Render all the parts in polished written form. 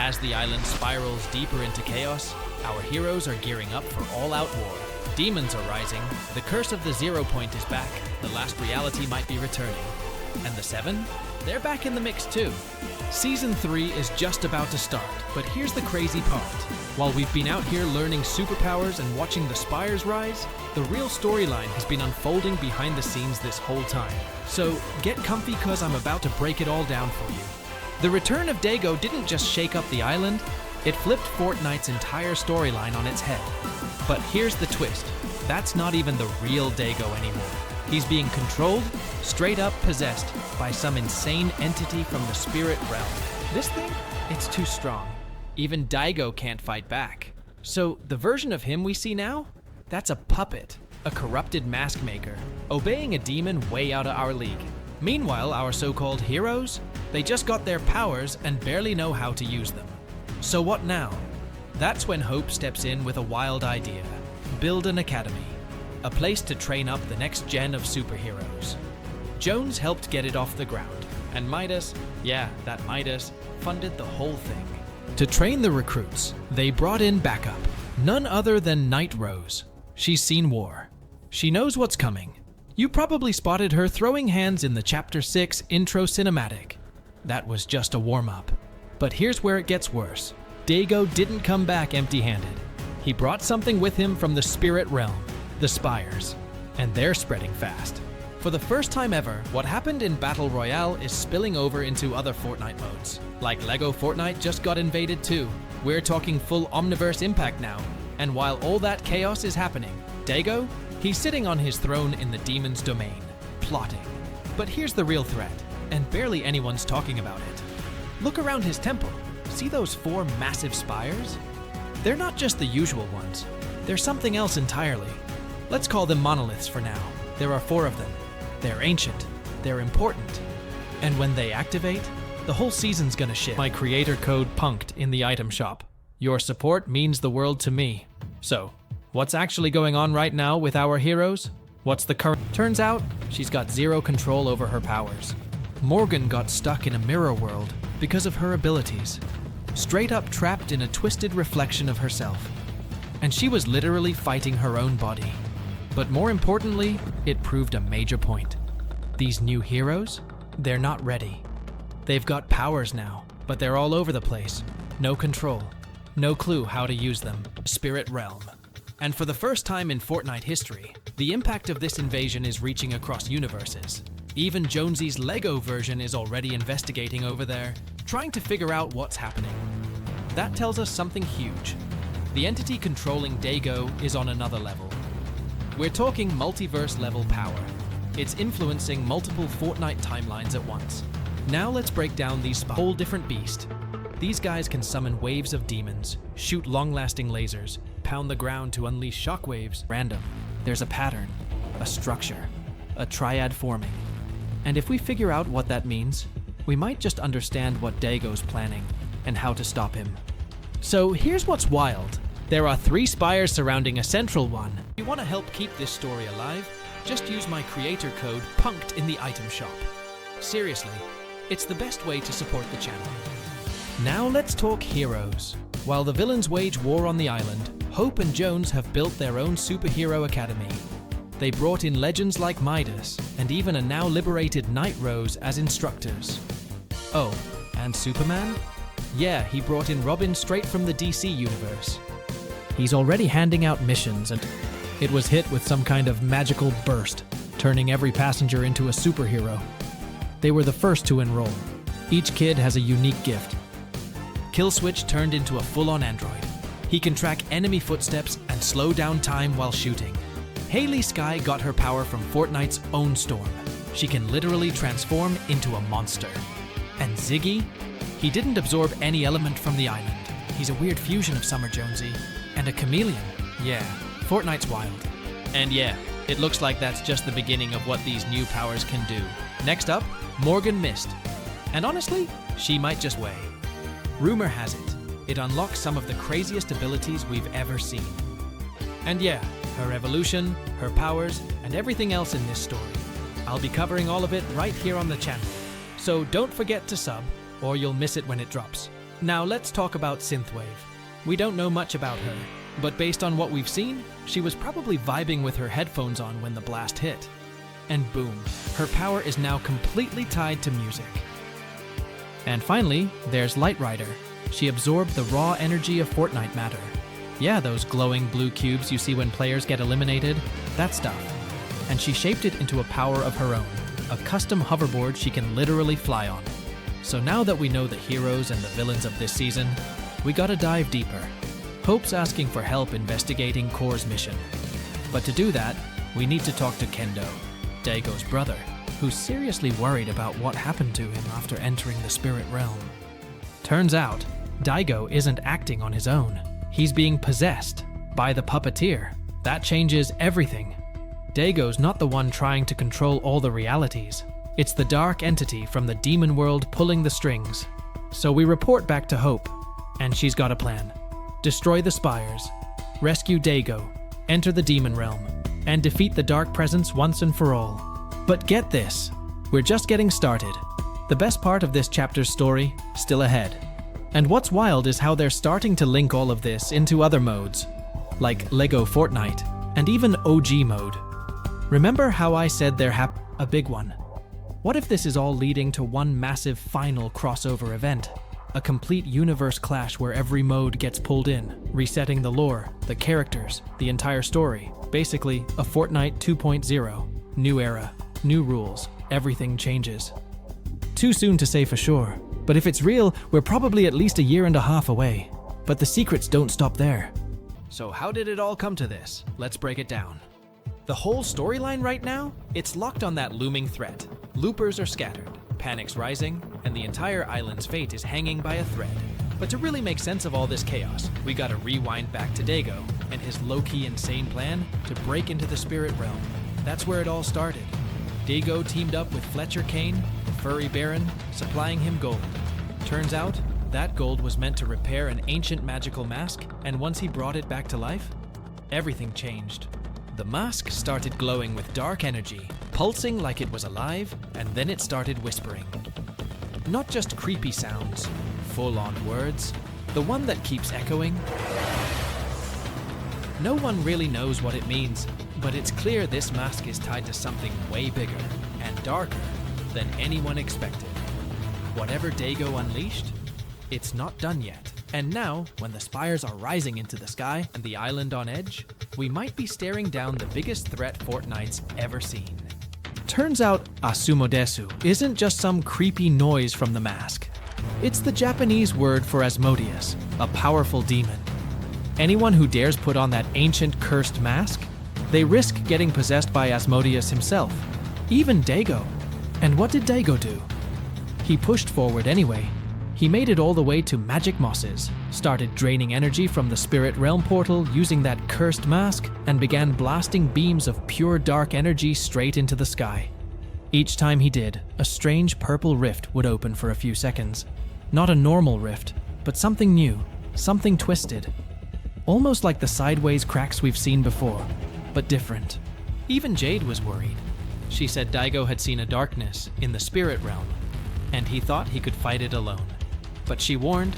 As the island spirals deeper into chaos, our heroes are gearing up for all-out war. Demons are rising, the curse of the 0 point is back, the last reality might be returning. And the 7? They're back in the mix too. Season 3 is just about to start, but here's the crazy part. While we've been out here learning superpowers and watching the spires rise, the real storyline has been unfolding behind the scenes this whole time. So get comfy cause I'm about to break it all down for you. The return of Daigo didn't just shake up the island, it flipped Fortnite's entire storyline on its head. But here's the twist, that's not even the real Daigo anymore. He's being controlled, straight up possessed, by some insane entity from the spirit realm. This thing? It's too strong. Even Daigo can't fight back. So the version of him we see now? That's a puppet, a corrupted mask maker, obeying a demon way out of our league. Meanwhile, our so-called heroes? They just got their powers and barely know how to use them. So what now? That's when Hope steps in with a wild idea. Build an academy. A place to train up the next gen of superheroes. Jones helped get it off the ground, and Midas, yeah, that Midas, funded the whole thing. To train the recruits, they brought in backup, none other than Night Rose. She's seen war. She knows what's coming. You probably spotted her throwing hands in the Chapter 6 intro cinematic. That was just a warm-up. But here's where it gets worse. Daigo didn't come back empty-handed. He brought something with him from the spirit realm, the spires, and they're spreading fast. For the first time ever, what happened in Battle Royale is spilling over into other Fortnite modes. Like Lego Fortnite just got invaded too. We're talking full Omniverse impact now. And while all that chaos is happening, Daigo, he's sitting on his throne in the demon's domain, plotting. But here's the real threat, and barely anyone's talking about it. Look around his temple. See those 4 massive spires? They're not just the usual ones. They're something else entirely. Let's call them monoliths for now. There are 4 of them. They're ancient. They're important. And when they activate, the whole season's gonna shift. My creator code punked in the item shop. Your support means the world to me. So, what's actually going on right now with our heroes? What's the current? Turns out, she's got 0 control over her powers. Morgan got stuck in a mirror world because of her abilities. Straight up trapped in a twisted reflection of herself. And she was literally fighting her own body. But more importantly, it proved a major point. These new heroes, they're not ready. They've got powers now, but they're all over the place. No control. No clue how to use them. Spirit realm. And for the first time in Fortnite history, the impact of this invasion is reaching across universes. Even Jonesy's Lego version is already investigating over there, trying to figure out what's happening. That tells us something huge. The entity controlling Daigo is on another level. We're talking multiverse level power. It's influencing multiple Fortnite timelines at once. Now let's break down these whole different beast. These guys can summon waves of demons, shoot long-lasting lasers, pound the ground to unleash shockwaves. Random. There's a pattern, a structure, a triad forming. And if we figure out what that means, we might just understand what Daigo's planning and how to stop him. So here's what's wild. There are 3 spires surrounding a central one. If you want to help keep this story alive, just use my creator code punked in the item shop. Seriously, it's the best way to support the channel. Now let's talk heroes. While the villains wage war on the island, Hope and Jones have built their own superhero academy. They brought in legends like Midas, and even a now liberated Night Rose as instructors. Oh, and Superman? Yeah, he brought in Robin straight from the DC universe. He's already handing out missions, and it was hit with some kind of magical burst, turning every passenger into a superhero. They were the first to enroll. Each kid has a unique gift. Killswitch turned into a full-on android. He can track enemy footsteps and slow down time while shooting. Hailey Sky got her power from Fortnite's own storm. She can literally transform into a monster. And Ziggy? He didn't absorb any element from the island. He's a weird fusion of Summer Jonesy and a chameleon. Yeah, Fortnite's wild. And yeah, it looks like that's just the beginning of what these new powers can do. Next up, Morgan Mist. And honestly, she might just weigh. Rumor has it unlocks some of the craziest abilities we've ever seen. And yeah, her evolution, her powers, and everything else in this story. I'll be covering all of it right here on the channel. So don't forget to sub, or you'll miss it when it drops. Now let's talk about Synthwave. We don't know much about her, but based on what we've seen, she was probably vibing with her headphones on when the blast hit. And boom, her power is now completely tied to music. And finally, there's Light Rider. She absorbed the raw energy of Fortnite matter. Yeah, those glowing blue cubes you see when players get eliminated, that stuff. And she shaped it into a power of her own, a custom hoverboard she can literally fly on. So now that we know the heroes and the villains of this season, we gotta dive deeper. Hope's asking for help investigating Core's mission. But to do that, we need to talk to Kendo, Daigo's brother, who's seriously worried about what happened to him after entering the spirit realm. Turns out, Daigo isn't acting on his own. He's being possessed by the puppeteer. That changes everything. Daigo's not the one trying to control all the realities. It's the dark entity from the demon world pulling the strings. So we report back to Hope, and she's got a plan. Destroy the spires, rescue Daigo, enter the demon realm, and defeat the dark presence once and for all. But get this, we're just getting started. The best part of this chapter's story, still ahead. And what's wild is how they're starting to link all of this into other modes, like Lego Fortnite, and even OG mode. Remember how I said they're a big one? What if this is all leading to one massive final crossover event? A complete universe clash where every mode gets pulled in, resetting the lore, the characters, the entire story. Basically, a Fortnite 2.0. New era, new rules, everything changes. Too soon to say for sure, but if it's real, we're probably at least a year and a half away. But the secrets don't stop there. So how did it all come to this? Let's break it down. The whole storyline right now? It's locked on that looming threat. Loopers are scattered, panic's rising, and the entire island's fate is hanging by a thread. But to really make sense of all this chaos, we gotta rewind back to Daigo and his low-key insane plan to break into the spirit realm. That's where it all started. Daigo teamed up with Fletcher Kane, the furry baron, supplying him gold. Turns out, that gold was meant to repair an ancient magical mask, and once he brought it back to life, everything changed. The mask started glowing with dark energy, pulsing like it was alive, and then it started whispering. Not just creepy sounds, full-on words, the one that keeps echoing. No one really knows what it means, but it's clear this mask is tied to something way bigger and darker than anyone expected. Whatever Daigo unleashed, it's not done yet. And now, when the spires are rising into the sky and the island on edge, we might be staring down the biggest threat Fortnite's ever seen. Turns out, Asumodesu isn't just some creepy noise from the mask. It's the Japanese word for Asmodeus, a powerful demon. Anyone who dares put on that ancient cursed mask, they risk getting possessed by Asmodeus himself, even Daigo. And what did Daigo do? He pushed forward anyway. He made it all the way to Magic Mosses, started draining energy from the Spirit Realm portal using that cursed mask, and began blasting beams of pure dark energy straight into the sky. Each time he did, a strange purple rift would open for a few seconds. Not a normal rift, but something new, something twisted. Almost like the sideways cracks we've seen before, but different. Even Jade was worried. She said Daigo had seen a darkness in the Spirit Realm, and he thought he could fight it alone. But she warned,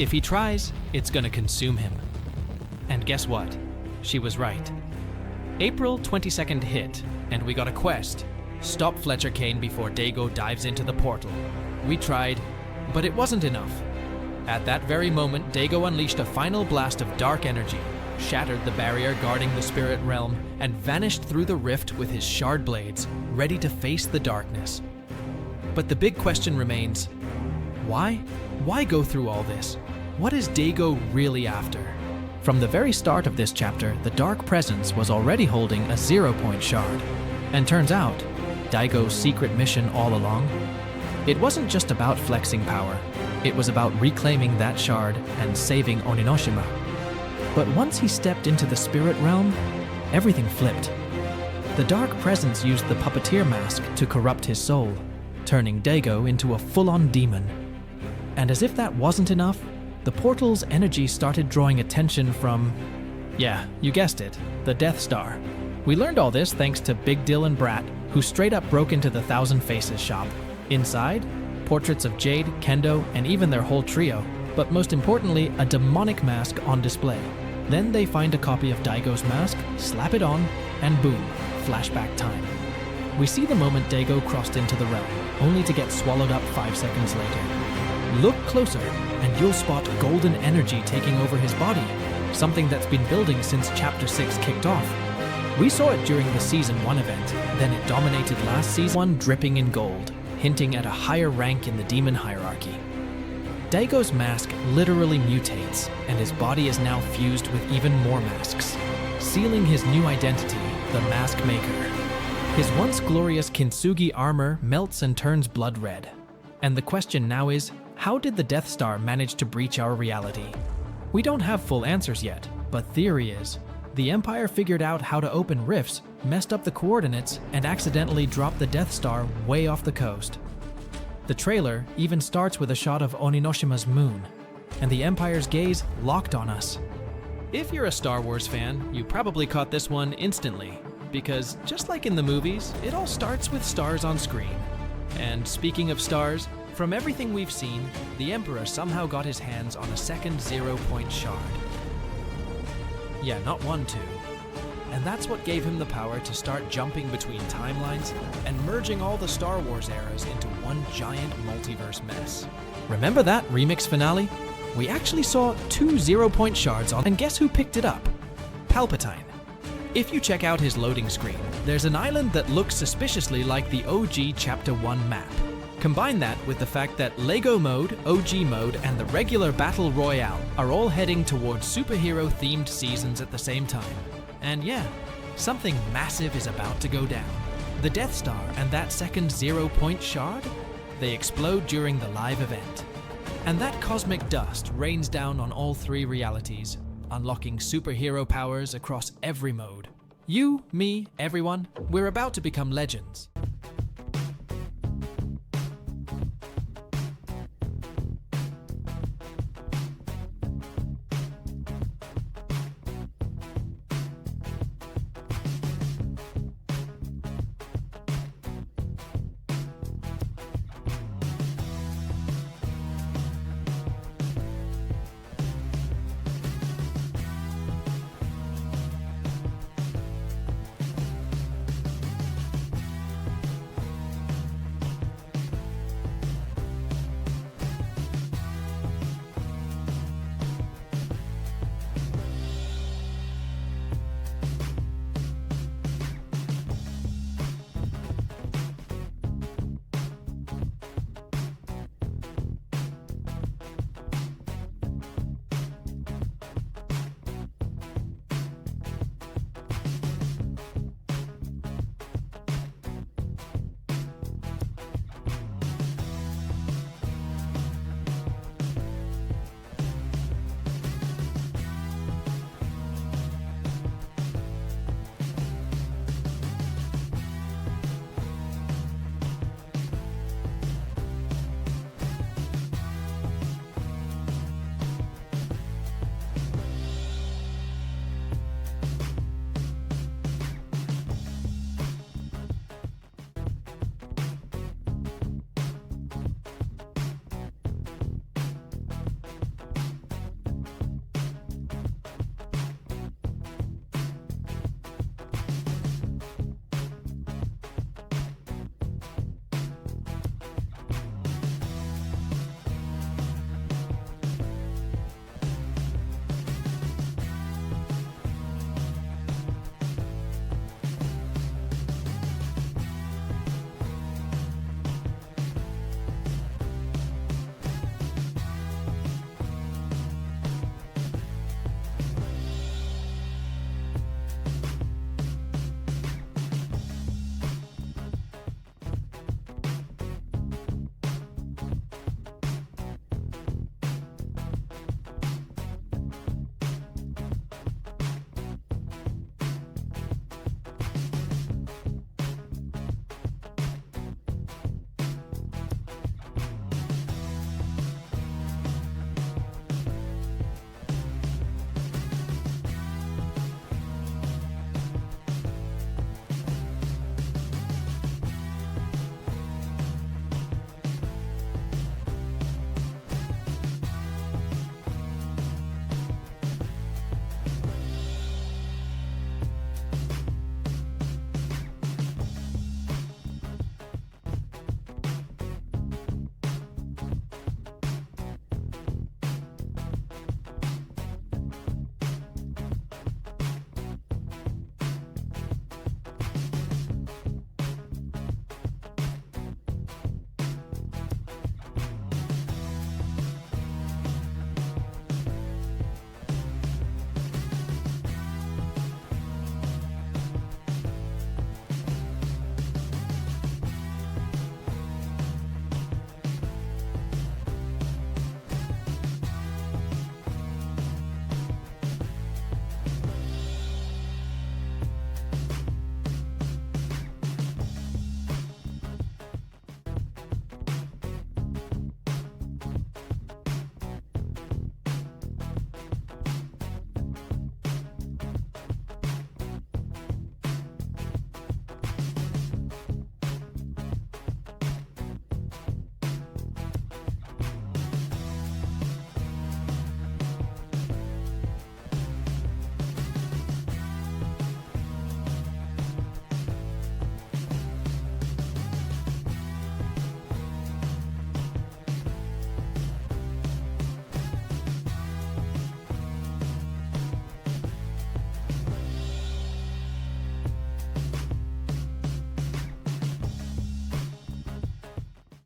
if he tries, it's gonna consume him. And guess what? She was right. April 22nd hit, and we got a quest. Stop Fletcher Kane before Daigo dives into the portal. We tried, but it wasn't enough. At that very moment, Daigo unleashed a final blast of dark energy, shattered the barrier guarding the spirit realm, and vanished through the rift with his shard blades, ready to face the darkness. But the big question remains, why? Why go through all this? What is Daigo really after? From the very start of this chapter, the Dark Presence was already holding a 0-point shard. And turns out, Daigo's secret mission all along, it wasn't just about flexing power. It was about reclaiming that shard and saving Oninoshima. But once he stepped into the spirit realm, everything flipped. The Dark Presence used the puppeteer mask to corrupt his soul, turning Daigo into a full-on demon. And as if that wasn't enough, the portal's energy started drawing attention from, yeah, you guessed it, the Death Star. We learned all this thanks to Big Dill and Brat, who straight up broke into the Thousand Faces shop. Inside, portraits of Jade, Kendo, and even their whole trio. but most importantly, a demonic mask on display. Then they find a copy of Daigo's mask, slap it on, and boom, flashback time. We see the moment Daigo crossed into the realm, only to get swallowed up 5 seconds later. Look closer, and you'll spot golden energy taking over his body, something that's been building since Chapter 6 kicked off. We saw it during the Season 1 event, then it dominated last Season 1, dripping in gold, hinting at a higher rank in the demon hierarchy. Daigo's mask literally mutates, and his body is now fused with even more masks, sealing his new identity, the Mask Maker. His once glorious kintsugi armor melts and turns blood red. And the question now is, how did the Death Star manage to breach our reality? We don't have full answers yet, but theory is, the Empire figured out how to open rifts, messed up the coordinates, and accidentally dropped the Death Star way off the coast. The trailer even starts with a shot of Oninoshima's moon, and the Empire's gaze locked on us. If you're a Star Wars fan, you probably caught this one instantly, because just like in the movies, it all starts with stars on screen. And speaking of stars, from everything we've seen, the Emperor somehow got his hands on a second 0-point shard. Yeah, not one, two. And that's what gave him the power to start jumping between timelines and merging all the Star Wars eras into one giant multiverse mess. Remember that remix finale? We actually saw 2 0-point shards on, and guess who picked it up? Palpatine. If you check out his loading screen, there's an island that looks suspiciously like the OG Chapter 1 map. Combine that with the fact that LEGO mode, OG mode, and the regular Battle Royale are all heading towards superhero-themed seasons at the same time. And yeah, something massive is about to go down. The Death Star and that second 0-point shard, they explode during the live event. And that cosmic dust rains down on all 3 realities, unlocking superhero powers across every mode. You, me, everyone, we're about to become legends.